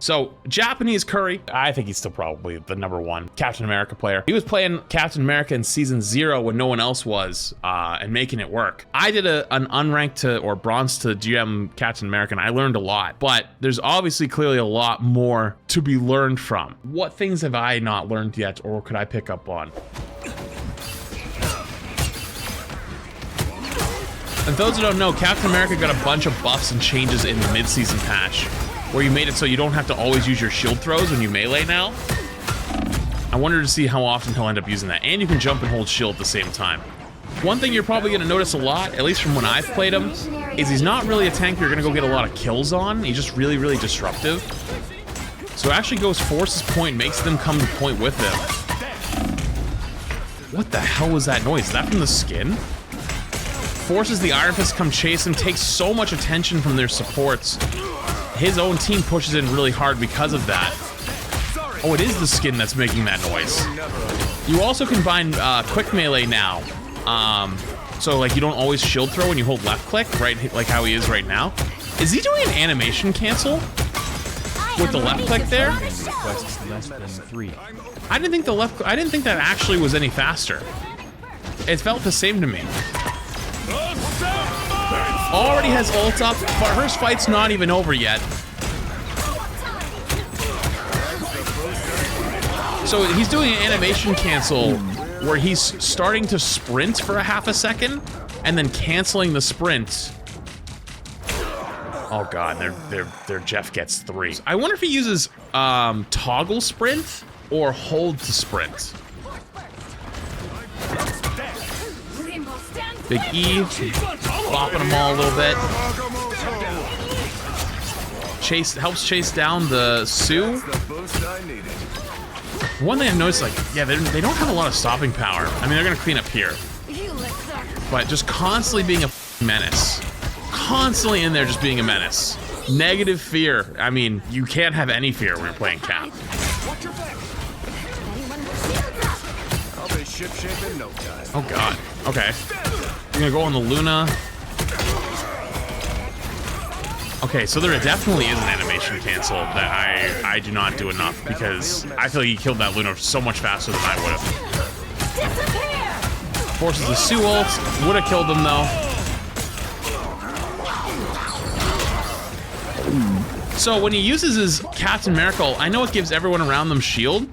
So, Japanese Curry, I think he's still probably the #1 Captain America player. He was playing Captain America in season 0 when no one else was, and making it work. I did an unranked to, or bronze to GM Captain America, and I learned a lot, but there's obviously clearly a lot more to be learned from. What things have I not learned yet, or could I pick up on? And those who don't know, Captain America got a bunch of buffs and changes in the mid-season patch, where you made it so you don't have to always use your shield throws when you melee now. I wonder to see how often he'll end up using that. And you can jump and hold shield at the same time. One thing you're probably going to notice a lot, at least from when I've played him, is he's not really a tank you're going to go get a lot of kills on. He's just really, really disruptive. So it actually goes forces point, makes them come to point with him. What the hell was that noise? Is that from the skin? Forces the Iron Fist to come chase him, takes so much attention from their supports. His own team pushes in really hard because of that. Oh, it is the skin that's making that noise. You also can bind quick melee now. So like you don't always shield throw when you hold left click, right? Like how he is right now. Is he doing an animation cancel with the left click there? I didn't think that actually was any faster. It felt the same to me. Already has ult up, but her fight's not even over yet. So he's doing an animation cancel where he's starting to sprint for a half a second and then canceling the sprint. Oh god, their Jeff gets 3. I wonder if he uses toggle sprint or hold to sprint. Big E, bopping them all a little bit. Helps chase down the Sue. One thing I've noticed, like, yeah, they don't have a lot of stopping power. I mean, they're gonna clean up here. But just constantly being a menace. Constantly in there just being a menace. Negative fear. I mean, you can't have any fear when you're playing Cap. Oh god. Okay. I'm gonna go on the Luna. Okay, so there definitely is an animation cancel that I do not do enough because I feel like he killed that Luna so much faster than I would have. Forces the Sue ult. Would have killed them though. So when he uses his Captain Miracle, I know it gives everyone around them shield.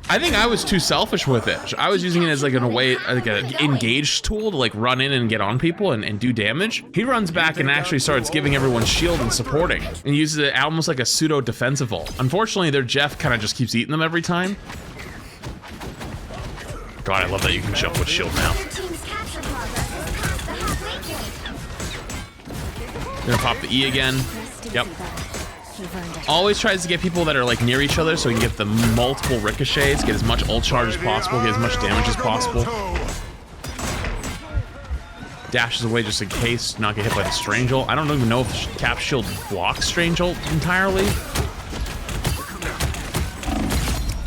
I think I was too selfish with it. I was using it as like in a way, like an engaged tool to like run in and get on people and do damage. He runs back and actually starts giving everyone shield and supporting and uses it almost like a pseudo defensive ult. Unfortunately, their Jeff kind of just keeps eating them every time. God, I love that you can jump with shield now. Gonna pop the E again. Yep. Always tries to get people that are like near each other so he can get the multiple ricochets, get as much ult charge as possible, get as much damage as possible. Dashes away just in case, not get hit by the strange ult. I don't even know if Cap Shield blocks strange ult entirely.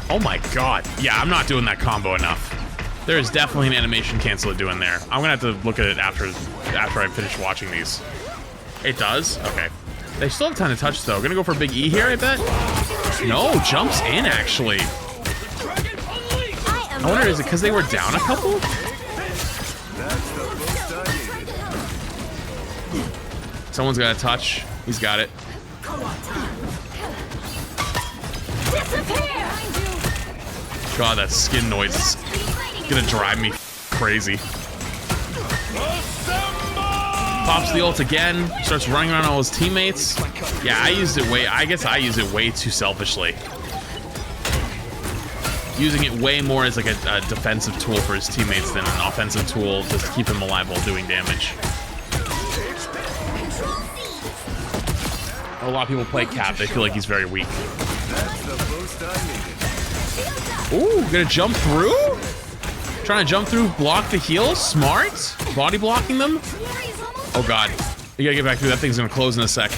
Oh my god. Yeah, I'm not doing that combo enough. There is definitely an animation cancel doing there. I'm gonna have to look at it after I finish watching these. It does? Okay. They still have time to touch, though. Gonna go for a big E here, I bet? No, jumps in, actually. I wonder, is it because they were down a couple? Someone's got a touch. He's got it. God, that skin noise is gonna drive me crazy. Pops the ult again, starts running around all his teammates. Yeah, I guess I use it way too selfishly. Using it way more as like a defensive tool for his teammates than an offensive tool to keep him alive while doing damage. A lot of people play Cap, they feel like he's very weak. Ooh, gonna jump through? Trying to jump through, block the heal, smart. Body blocking them. Oh god, you gotta get back through. That thing's gonna close in a sec.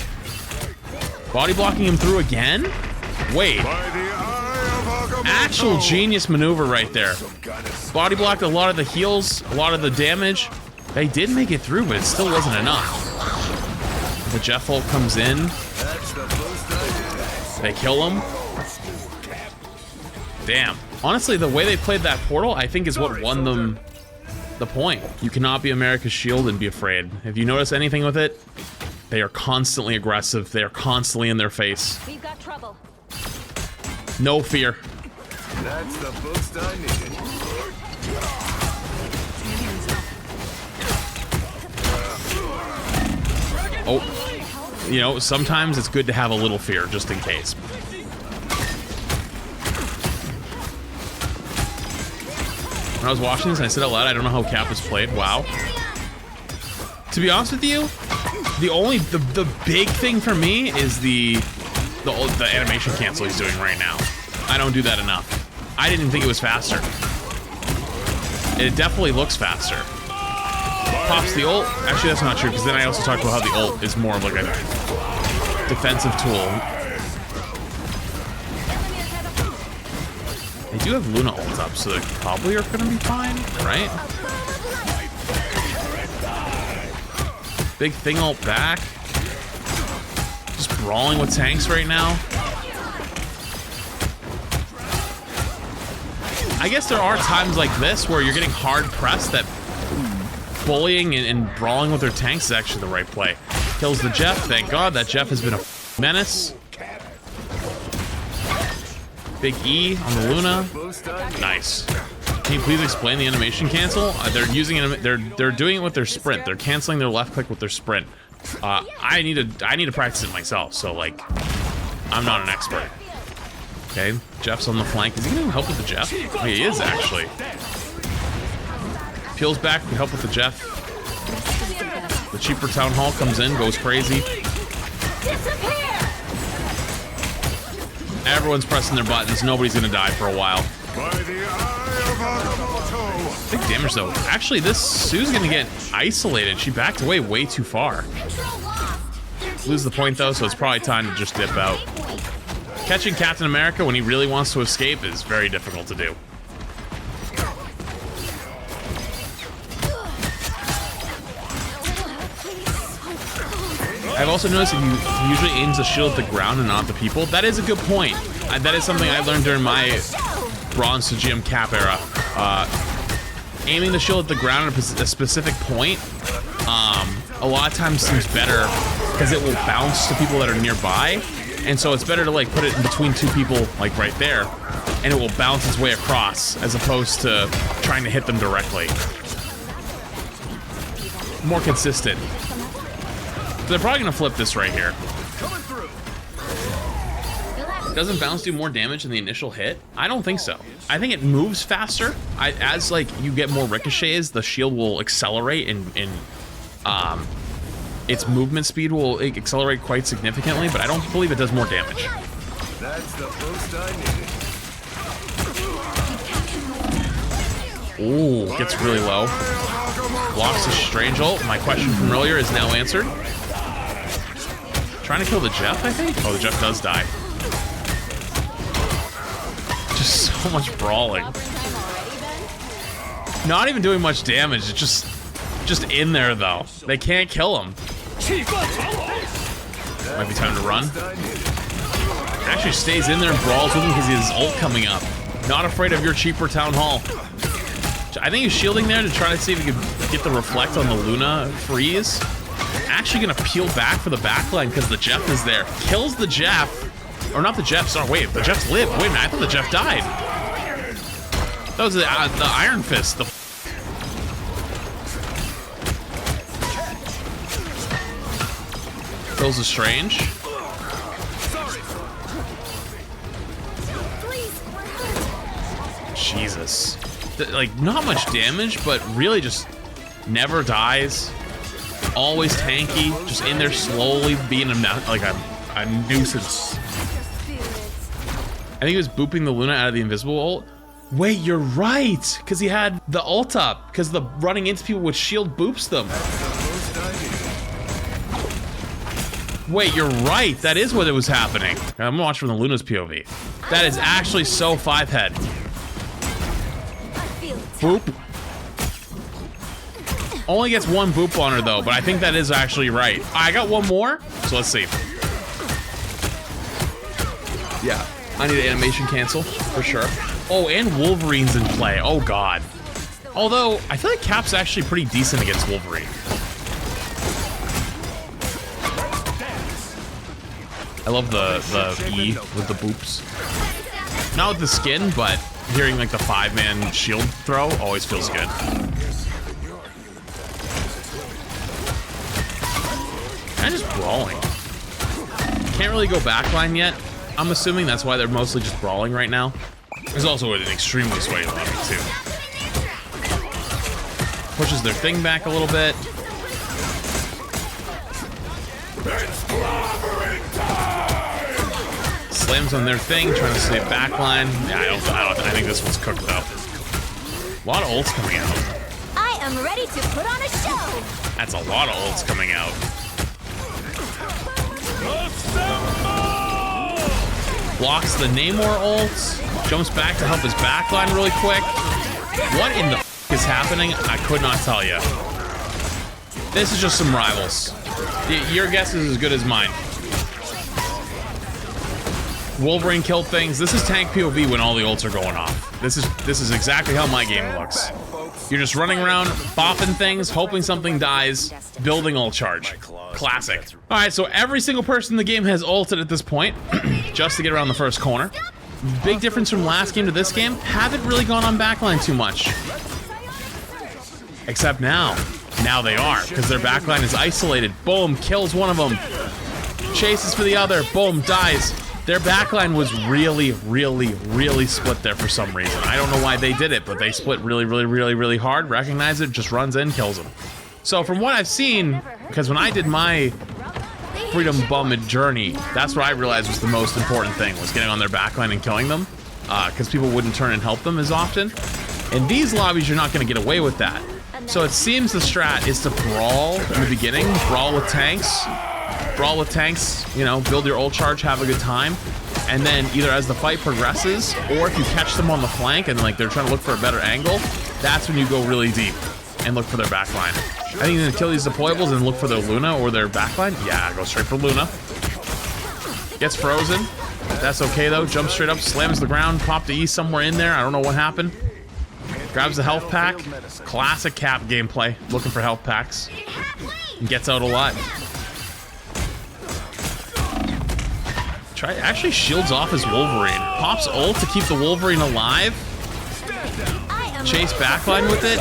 Body blocking him through again? Wait. Actual genius maneuver right there. Body blocked a lot of the heals, a lot of the damage. They did make it through, but it still wasn't enough. The Jeff ult comes in. They kill him. Damn. Honestly, the way they played that portal, I think is what won them the point. You cannot be America's shield and be afraid. If you notice anything with it, they are constantly aggressive. They are constantly in their face. We've got trouble. No fear. That's the boost I needed. Oh, you know, sometimes it's good to have a little fear just in case. When I was watching this and I said out loud, I don't know how Cap is played. Wow. To be honest with you, the big thing for me is the animation cancel he's doing right now. I don't do that enough. I didn't think it was faster. It definitely looks faster. Pops the ult. Actually, that's not true, because then I also talked about how the ult is more of like a defensive tool. They do have Luna ult up, so they probably are gonna be fine, right? Big thing ult back. Just brawling with tanks right now. I guess there are times like this where you're getting hard pressed that bullying and brawling with their tanks is actually the right play. Kills the Jeff, thank God. That Jeff has been a menace. Big E on the Luna. Nice. Can you please explain the animation cancel? They're using it. They're doing it with their sprint. They're canceling their left click with their sprint. I need to practice it myself. So like, I'm not an expert. Okay, Jeff's on the flank. Is he gonna help with the Jeff? Oh, he is actually. Peels back to help with the Jeff. The cheaper Town Hall comes in, goes crazy. Everyone's pressing their buttons. Nobody's gonna die for a while. Big damage though. Actually, this Sue's gonna get isolated. She backed away way too far. Lose the point though, so it's probably time to just dip out. Catching Captain America when he really wants to escape is very difficult to do. I've also noticed if you usually aims the shield at the ground and not the people. That is a good point. That is something I learned during my Bronze to GM Cap era. Aiming the shield at the ground at a specific point, a lot of times seems better because it will bounce to people that are nearby. And so it's better to like put it in between two people, like right there, and it will bounce its way across as opposed to trying to hit them directly. More consistent. So they're probably gonna flip this right here. Doesn't bounce do more damage than the initial hit? I don't think so. I think it moves faster. As like you get more ricochets, the shield will accelerate and its movement speed will accelerate quite significantly, but I don't believe it does more damage. That's the boost I needed. Ooh, gets really low. Blocks the strange ult. My question from earlier is now answered. Trying to kill the Jeff, I think? Oh, the Jeff does die. Just so much brawling. Not even doing much damage. It's just in there though. They can't kill him. Might be time to run. Actually stays in there and brawls with him because he has his ult coming up. Not afraid of your cheaper Town Hall. I think he's shielding there to try to see if he can get the reflect on the Luna freeze. Actually gonna peel back for the backline because the Jeff is there. Kills the Jeff. Or not the Jeff, sorry, wait, the Jeff's lived. Wait a minute, I thought the Jeff died. That was the Iron Fist. Kills the Strange. Jesus. Like, not much damage, but really just never dies. Always tanky, just in there slowly being a nuisance. I think he was booping the Luna out of the invisible ult. Wait, you're right! Because he had the ult up. Because the running into people with shield boops them. Wait, you're right. That is what it was happening. I'm gonna watch from the Luna's POV. That is actually so 5-head. Boop. Only gets one boop on her though, but I think that is actually right. I got one more, so let's see. Yeah, I need animation cancel, for sure. Oh, and Wolverine's in play. Oh, God. Although, I feel like Cap's actually pretty decent against Wolverine. I love the E with the boops. Not with the skin, but hearing like the 5-man shield throw always feels good. Kind of just brawling. Can't really go backline yet. I'm assuming that's why they're mostly just brawling right now. There's also an extremely sweaty lobby too. Pushes their thing back a little bit. Slams on their thing, trying to save backline. Yeah, I think this one's cooked though. A lot of ults coming out. I am ready to put on a show. That's a lot of ults coming out. Blocks the Namor ult. Jumps back to help his backline really quick. What in the f is happening? I could not tell you. This is just some rivals. Your guess is as good as mine. Wolverine killed things. This is tank POV when all the ults are going off. This is exactly how my game looks. You're just running around, bopping things, hoping something dies, building ult charge. Classic. All right, so every single person in the game has ulted at this point, just to get around the first corner. Big difference from last game to this game. Haven't really gone on backline too much. Except now. Now they are, because their backline is isolated. Boom, kills one of them. Chases for the other. Boom, dies. Their backline was really split there for some reason. I don't know why they did it, but they split really hard. Recognize it, just runs in, kills them. So from what I've seen, because when I did my Freedom Bum journey, that's what I realized was the most important thing, was getting on their backline and killing them, because people wouldn't turn and help them as often. In these lobbies, you're not going to get away with that. So it seems the strat is to brawl in the beginning, brawl with tanks, you know, build your ult charge, have a good time, and then either as the fight progresses, or if you catch them on the flank and like they're trying to look for a better angle, that's when you go really deep and look for their backline. I think you're gonna kill these deployables and look for their Luna or their backline. Yeah, go straight for Luna. Gets frozen. That's okay though. Jumps straight up, slams the ground, popped the E somewhere in there. I don't know what happened. Grabs the health pack. Classic Cap gameplay. Looking for health packs. And gets out a lot. Actually shields off his Wolverine. Pops ult to keep the Wolverine alive. Chase backline with it.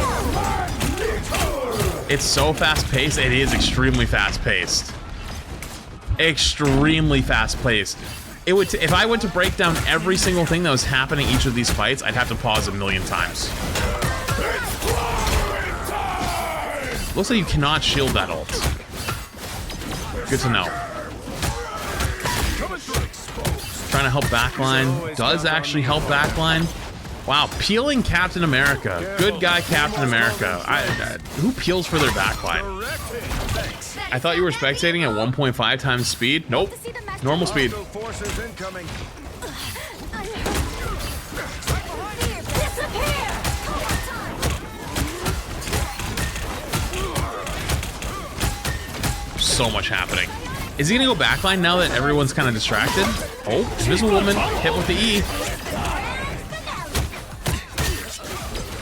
It's so fast-paced. It is extremely fast-paced. Extremely fast-paced. It would if I went to break down every single thing that was happening each of these fights, I'd have to pause a million times. Looks like you cannot shield that ult. Good to know. Trying to help backline. Does actually help backline. Wow, peeling Captain America. Good guy Captain America. Who peels for their backline? I thought you were spectating at 1.5 times speed. Nope. Normal speed. So much happening. Is he gonna go backline now that everyone's kind of distracted? Oh, Invisible Woman hit with the E.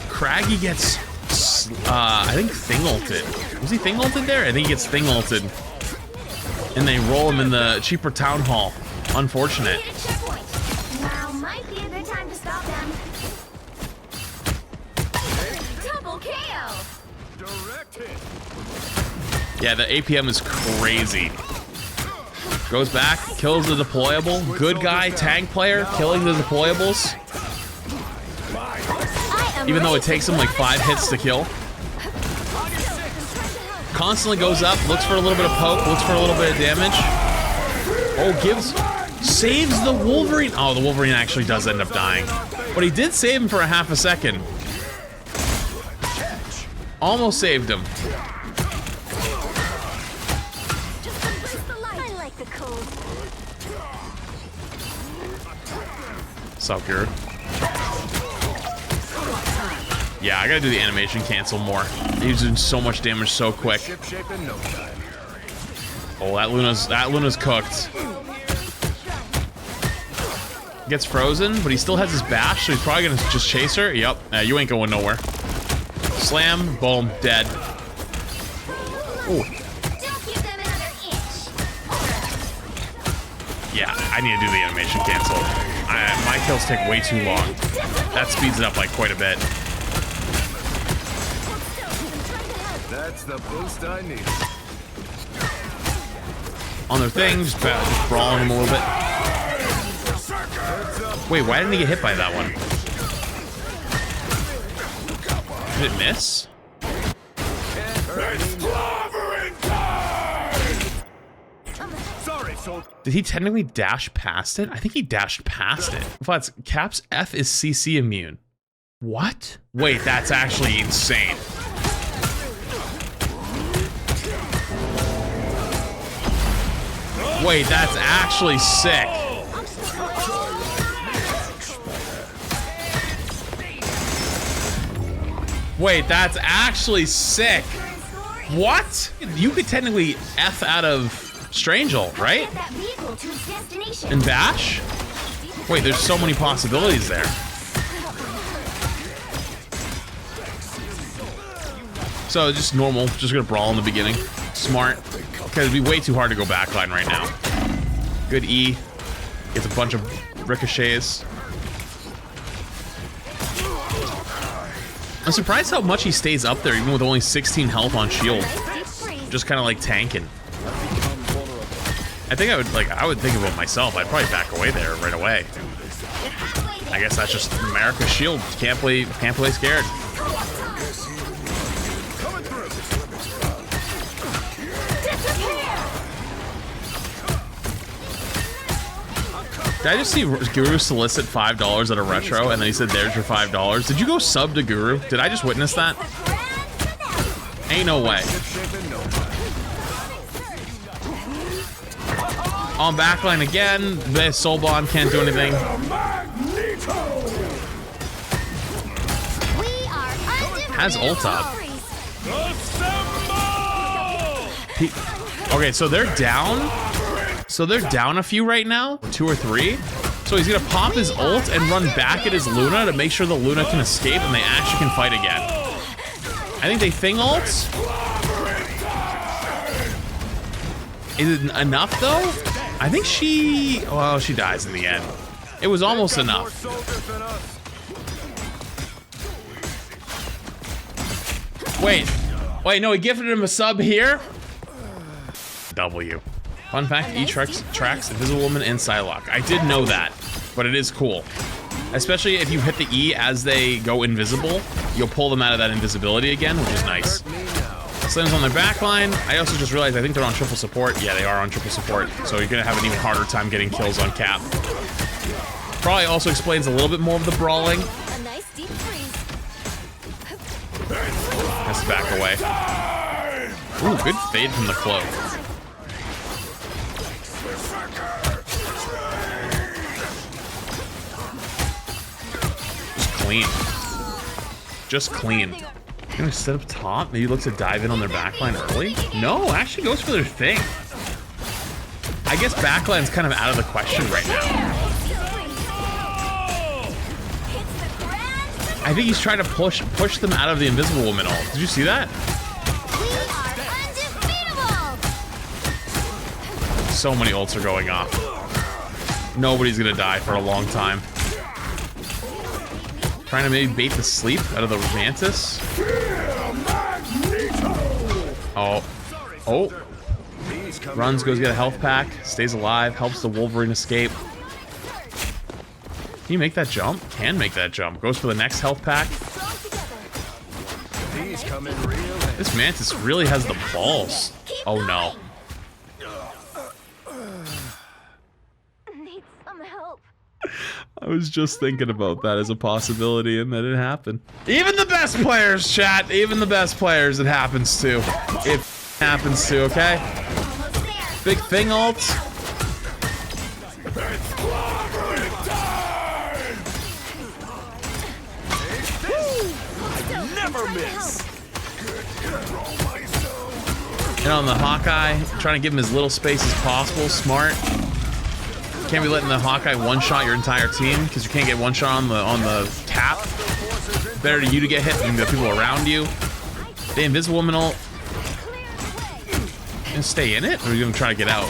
Craggy gets, I think, thing ulted. Was he thing ulted there? I think he gets thing ulted. And they roll him in the cheaper town hall. Unfortunate. Now might be a good time to stop them. Double KO. Yeah, the APM is crazy. Goes back, kills the deployable. Good guy, tank player, killing the deployables. Even though it takes him like 5 hits to kill. Constantly goes up, looks for a little bit of poke, looks for a little bit of damage. Oh, saves the Wolverine. Oh, the Wolverine actually does end up dying. But he did save him for a half a second. Almost saved him. So good. Yeah, I gotta do the animation cancel more. He's doing so much damage so quick. Oh, that Luna's cooked. Gets frozen, but he still has his bash, so he's probably gonna just chase her. Yep, you ain't going nowhere. Slam, boom, dead. Ooh. Yeah, I need to do the animation cancel. My kills take way too long. That speeds it up like quite a bit. That's the boost I need. On their thing, just brawling him a little bit. Wait, why didn't he get hit by that one? Did it miss? Did he technically dash past it? I think he dashed past it. Flats, Caps F is CC immune. What? Wait, that's actually insane. Wait, that's actually sick. Wait, that's actually sick. What? You could technically F out of Strangel, right? And bash? Wait, there's so many possibilities there. So just normal, just gonna brawl in the beginning. Smart, because it'd be way too hard to go backline right now. Good E, gets a bunch of ricochets. I'm surprised how much he stays up there even with only 16 health on shield. Just kind of like tanking. I think I would think about myself. I'd probably back away there right away. I guess that's just America's shield. Can't play scared. Did I just see Guru solicit $5 at a retro and then he said, there's your $5? Did you go sub to Guru? Did I just witness that? Ain't no way. On backline again, the Soul Bond can't do anything. Has ult up. Okay, so they're down. So they're down a few right now, 2 or 3. So he's gonna pop his ult and run back at his Luna to make sure the Luna can escape and they actually can fight again. I think they thing ults. Is it enough though? I think she dies in the end. It was almost enough. Wait, no, he gifted him a sub here. W. Fun fact, E tracks Invisible Woman and Psylocke. I did know that, but it is cool. Especially if you hit the E as they go invisible, you'll pull them out of that invisibility again, which is nice. Slims on their backline. I also just realized I think they're on triple support. Yeah, they are on triple support, so you're gonna have an even harder time getting kills on Cap. Probably also explains a little bit more of the brawling. Has to back away. Ooh, good fade from the cloak. Just clean. Gonna set up top. Maybe look to dive in on their backline early. No, actually goes for their thing. I guess backline's kind of out of the question right now. I think he's trying to push them out of the Invisible Woman ult. Did you see that? So many ults are going off. Nobody's gonna die for a long time. Trying to maybe bait the sleep out of the Mantis. Oh. Runs, goes get a health pack, stays alive, helps the Wolverine escape. Can you make that jump? Can make that jump. Goes for the next health pack. This Mantis really has the balls. Oh no. I was just thinking about that as a possibility, and then it happened. Even the best players, chat. Even the best players, it happens to. It happens to, okay? Big thing ult. Never miss. And on the Hawkeye, trying to give him as little space as possible. Smart. Can't be letting the Hawkeye one-shot your entire team because you can't get one shot on the cap. Better to you to get hit than the people around you. The Invisible Woman ult. Gonna stay in it, or are you gonna try to get out?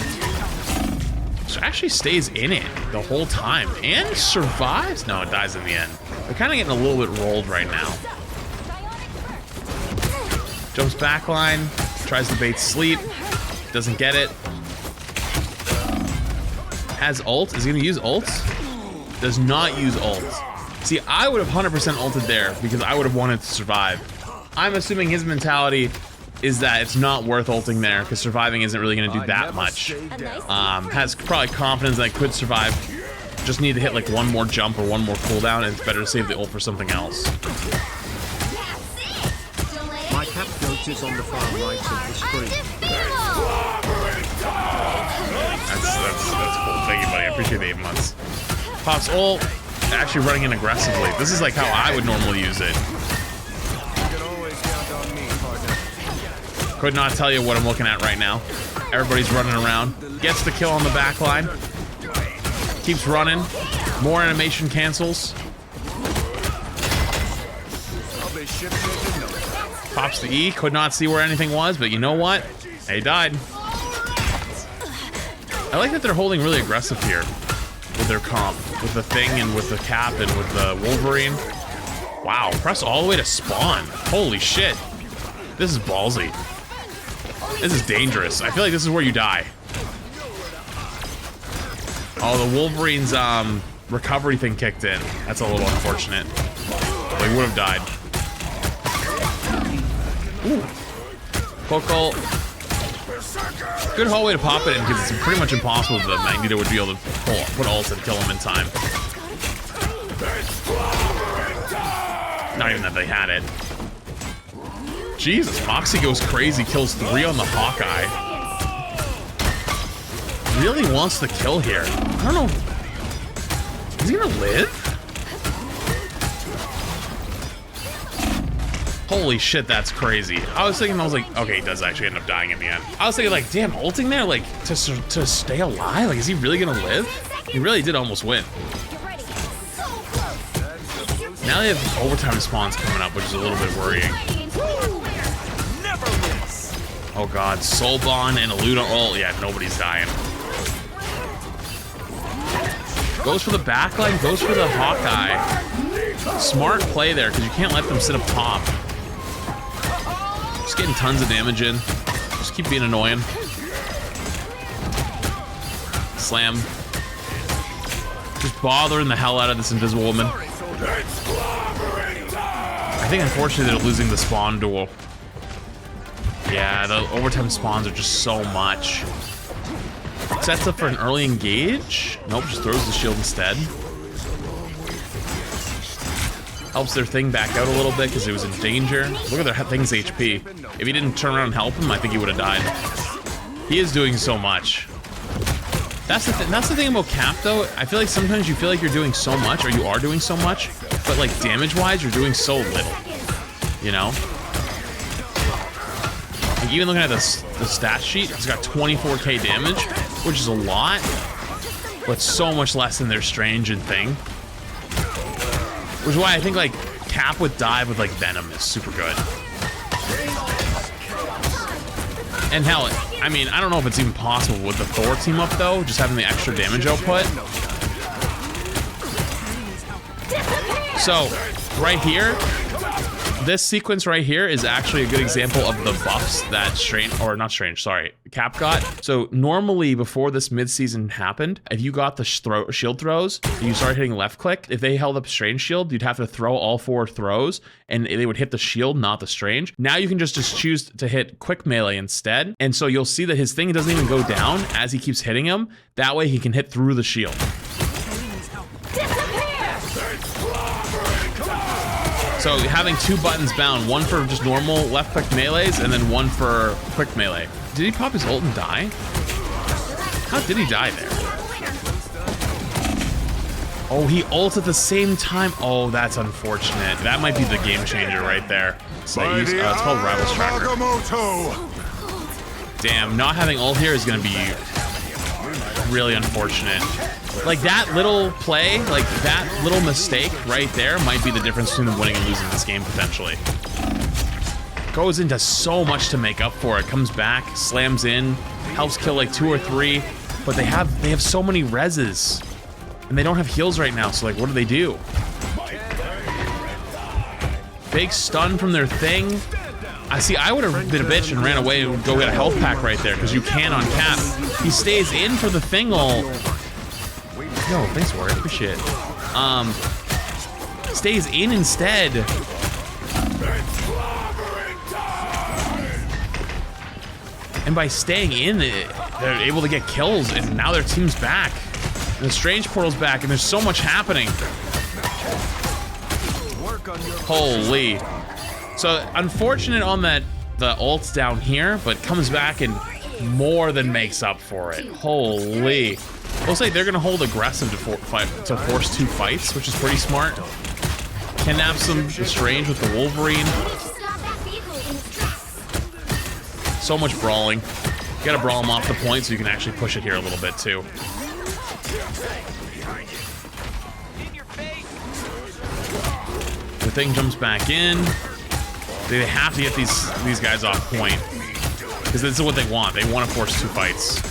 So actually stays in it the whole time and survives. No, it dies in the end. They're kind of getting a little bit rolled right now. Jumps backline, tries to bait sleep, doesn't get it. Has ult. Is he gonna use ult? Does not use ult. See, I would have 100% ulted there because I would have wanted to survive. I'm assuming his mentality is that it's not worth ulting there because surviving isn't really gonna do that much. Has probably confidence that I could survive. Just need to hit like one more jump or one more cooldown, and it's better to save the ult for something else. My cat goat is on the far right of the screen. That's cool. Thank you, buddy. I appreciate the 8 months. Pop's ult, actually running in aggressively. This is like how I would normally use it. Could not tell you what I'm looking at right now. Everybody's running around. Gets the kill on the back line. Keeps running. More animation cancels. Pops the E. Could not see where anything was, but you know what? He died. I like that they're holding really aggressive here with their comp. With the thing and with the cap and with the Wolverine. Wow, press all the way to spawn. Holy shit. This is ballsy. This is dangerous. I feel like this is where you die. Oh, the Wolverine's recovery thing kicked in. That's a little unfortunate. They would have died. Ooh. Poke ult. Good hallway to pop it in because it's pretty much impossible that Magneto would be able to put ult and kill him in time. Not even that they had it. Jesus, Moxie goes crazy, kills 3 on the Hawkeye. Really wants the kill here. I don't know. Is he gonna live? Holy shit, that's crazy. I was like, okay, he does actually end up dying in the end. I was thinking like, damn, ulting there, like, to stay alive? Like, is he really gonna live? He really did almost win. Now they have overtime spawns coming up, which is a little bit worrying. Oh god, Soulbon and Eluda ult. Yeah, nobody's dying. Goes for the backline, goes for the Hawkeye. Smart play there, because you can't let them sit up top. Just getting tons of damage in. Just keep being annoying. Slam. Just bothering the hell out of this Invisible Woman. I think unfortunately they're losing the spawn duel. Yeah, the overtime spawns are just so much. Sets up for an early engage. Nope, just throws the shield instead. Helps their thing back out a little bit because it was in danger. Look at their thing's HP. If he didn't turn around and help him, I think he would have died. He is doing so much. That's the thing about Cap, though. I feel like sometimes you feel like you're doing so much, or you are doing so much, but like damage-wise, you're doing so little. You know? Like, even looking at the stat sheet, it's got 24k damage, which is a lot, but so much less than their Strange and Thing. Which is why I think like Cap with dive with like Venom is super good. And hell, I mean, I don't know if it's even possible with the Thor team up though, just having the extra damage output. So, right here, this sequence right here is actually a good example of the buffs that Cap got. So normally before this mid-season happened, if you got the shield throws, you started hitting left click, if they held up Strange Shield, you'd have to throw all 4 throws and they would hit the shield, not the Strange. Now you can just choose to hit quick melee instead. And so you'll see that his thing doesn't even go down as he keeps hitting him. That way he can hit through the shield. So having 2 buttons bound, one for just normal left click melees and then one for quick melee. Did he pop his ult and die? How did he die there? Oh, he ults at the same time. Oh, that's unfortunate. That might be the game changer right there. So it's called Rivals Tracker. Damn, not having ult here is gonna be really unfortunate. Like, that little play, like, that little mistake right there might be the difference between winning and losing this game, potentially. Goes into so much to make up for it. Comes back, slams in, helps kill like 2 or 3, but they have so many reses. And they don't have heals right now, so like, what do? Big stun from their thing. I would have been a bitch and ran away and go get a health pack right there, because you can on cap. He stays in for the thing all. Yo, thanks, Warrior. Appreciate it. Stays in instead. And by staying in, they're able to get kills, and now their team's back. And the Strange Portal's back, and there's so much happening. Holy. So, unfortunate on that, the ult's down here, but comes back and more than makes up for it. Holy. We'll say they're gonna hold aggressive to force 2 fights, which is pretty smart. Kidnap some Strange with the Wolverine. So much brawling. You gotta brawl them off the point so you can actually push it here a little bit too. The thing jumps back in. They have to get these guys off point, because this is what they want. They want to force 2 fights.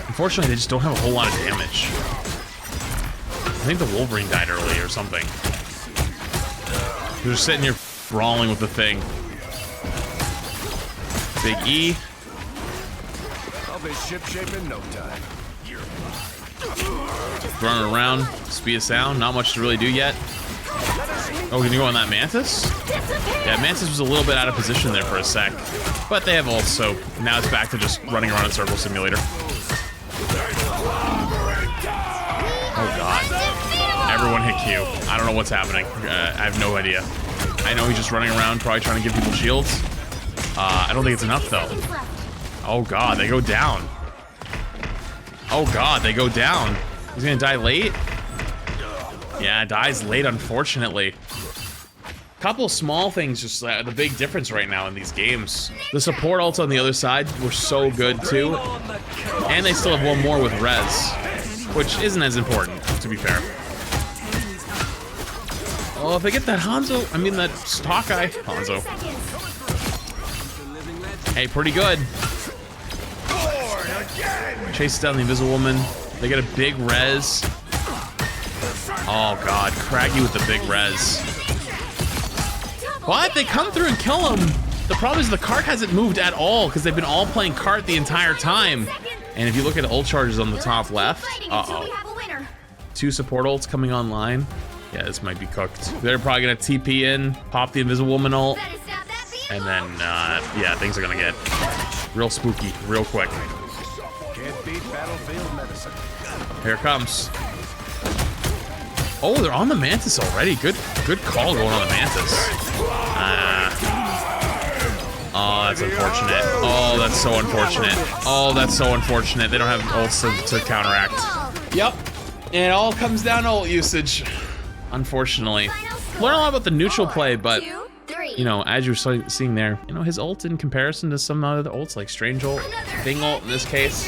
Unfortunately, they just don't have a whole lot of damage. I think the Wolverine died early or something. They're just sitting here brawling with the thing. Big E. I'll be shipshape in no time. Running around, speed of sound, not much to really do yet. Oh, can you go on that Mantis? Yeah, Mantis was a little bit out of position there for a sec. But they have ult, so now it's back to just running around in Circle Simulator. Oh god. Everyone hit Q. I don't know what's happening. I have no idea. I know he's just running around, probably trying to give people shields. I don't think it's enough, though. Oh god, they go down. Oh god, they go down. He's gonna die late? Yeah, dies late, unfortunately. Couple small things, just the big difference right now in these games. The support ults on the other side were so good, too. And they still have one more with res, which isn't as important, to be fair. Oh, if they get that Hanzo, I mean that Hawkeye. Hanzo. Hey, pretty good. Chases down the Invisible Woman. They get a big res. Oh god, Craggy with the big res. What? They come through and kill him. The problem is the cart hasn't moved at all, because they've been all playing cart the entire time. And if you look at ult charges on the top left, uh-oh. 2 support ults coming online. Yeah, this might be cooked. They're probably gonna TP in, pop the Invisible Woman ult, and then, yeah, things are gonna get real spooky, real quick. Can't beat battlefield medicine. Here it comes. Oh, they're on the Mantis already. Good call going on the Mantis. Oh, that's unfortunate. Oh, that's so unfortunate. Oh, that's so unfortunate. They don't have ults to counteract. Yep. And it all comes down to ult usage, unfortunately. Learn a lot about the neutral play, but, you know, as you're seeing there, you know, his ult in comparison to some other ults, like Strange ult, Thing ult in this case,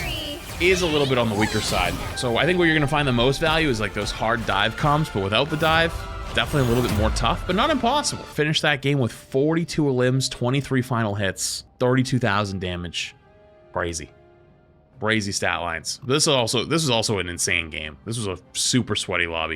is a little bit on the weaker side. So I think where you're gonna find the most value is like those hard dive comps, but without the dive, definitely a little bit more tough, but not impossible. Finish that game with 42 limbs, 23 final hits, 32,000 damage. Crazy. Crazy stat lines. This is also an insane game. This was a super sweaty lobby.